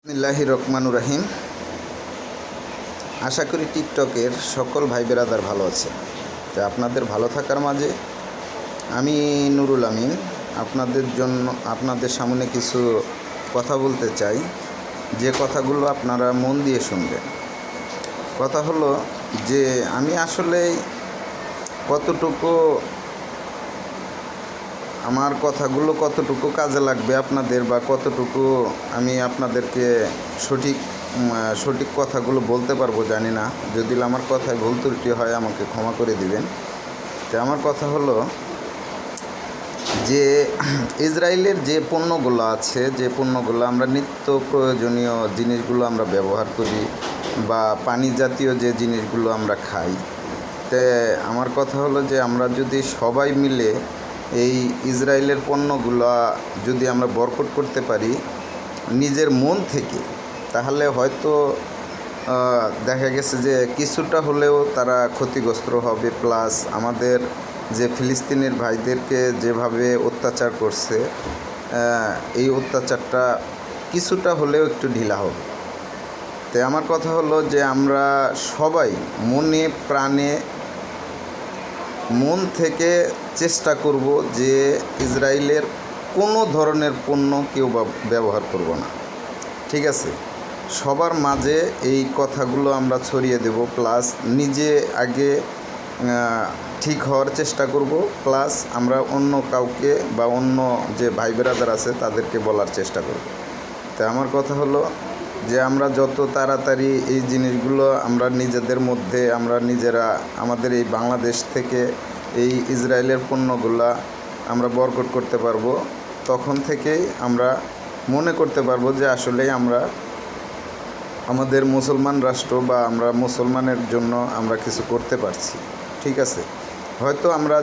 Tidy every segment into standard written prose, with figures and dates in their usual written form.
বিসমিল্লাহির রহমানির রহিম। আশা করি টিকটকের সকল ভাই বেরাদার ভালো আছে। তো আপনাদের ভালো থাকার মাঝে আমি নুরুল আমিন আপনাদের সামনে কিছু কথা বলতে চাই, যে কথাগুলো আপনারা মন দিয়ে শুনবেন। কথা হলো যে আমি আসলে কতটুকু আমার কথাগুলো কতটুকু কাজে লাগবে আপনাদের, বা কতটুকু আমি আপনাদেরকে সঠিক কথাগুলো বলতে পারবো জানি না। যদি আমার কথায় ভুল ত্রুটি হয় আমাকে ক্ষমা করে দিবেন। তো আমার কথা হলো যে ইসরায়েলের যে পণ্যগুলো আছে, যে পণ্যগুলো আমরা নিত্য প্রয়োজনীয় জিনিসগুলো আমরা ব্যবহার করি, বা পানি জাতীয় যে জিনিসগুলো আমরা খাই, তে আমার কথা হলো যে আমরা যদি সবাই মিলে এই ইসরায়েলের পণ্যগুলো যদি আমরা বয়কট করতে পারি নিজের মন থেকে, তাহলে হয়তো দেখা গেছে যে কিছুটা হলেও তারা ক্ষতিগ্রস্ত হবে। প্লাস আমাদের যে ফিলিস্তিনের ভাইদেরকে যেভাবে অত্যাচার করছে, এই অত্যাচারটা কিছুটা হলেও একটু ঢিলা হবে। তাই আমার কথা হলো যে আমরা সবাই মনে প্রাণে মন থেকে চেষ্টা করব যে ইসরায়েলের কোনো ধরনের পণ্য কেউ ব্যবহার করব না, ঠিক আছে? সবার মাঝে এই কথাগুলো আমরা ছড়িয়ে দেব। প্লাস নিজে আগে ঠিক হওয়ার চেষ্টা করব, প্লাস আমরা অন্য কাউকে বা অন্য যে ভাই বেরাদার আছে তাদেরকে বলার চেষ্টা করব। তাই আমার কথা হলো যে আমরা যত তাড়াতাড়ি এই জিনিসগুলো আমরা নিজেদের মধ্যে আমরা নিজেরা আমাদের এই বাংলাদেশ থেকে এই ইসরায়েলের পণ্যগুলা আমরা বয়কট করতে পারবো, তখন থেকেই আমরা মনে করতে পারবো যে আসলেই আমরা আমাদের মুসলমান রাষ্ট্র বা আমরা মুসলমানের জন্য আমরা কিছু করতে পারছি, ঠিক আছে? হয়তো আমরা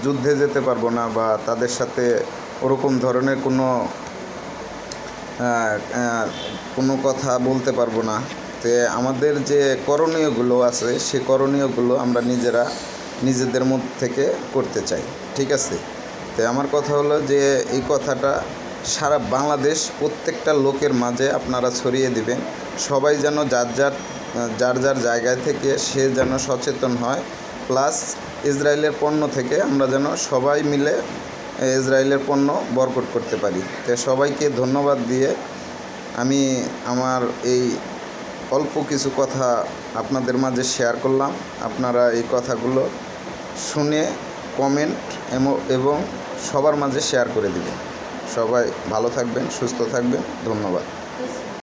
যুদ্ধে যেতে পারবো না, বা তাদের সাথে ওরকম ধরনের কোনো কথা বলতে পারবো না। তো আমাদের যে করণীয়গুলো আছে সে করণীয়গুলো আমরা নিজেদের মধ্যে থেকে করতে চাই, ঠিক আছে? তো আমার কথা হলো যে এই কথাটা সারা বাংলাদেশ প্রত্যেকটা লোকের মাঝে আপনারা ছড়িয়ে দিবেন। সবাই যেন যার জায়গায় থেকে সে যেন সচেতন হয়। প্লাস ইসরায়েলের পণ্য থেকে আমরা যেন সবাই মিলে ইসরায়েলের পণ্য বয়কট করতে পারি। তো সবাইকে ধন্যবাদ দিয়ে আমি আমার এই অল্প কিছু কথা আপনাদের মাঝে শেয়ার করলাম। আপনারা এই কথাগুলো শুনে কমেন্ট এবং সবার মাঝে শেয়ার করে দিবেন। সবাই ভালো থাকবেন, সুস্থ থাকবেন। ধন্যবাদ।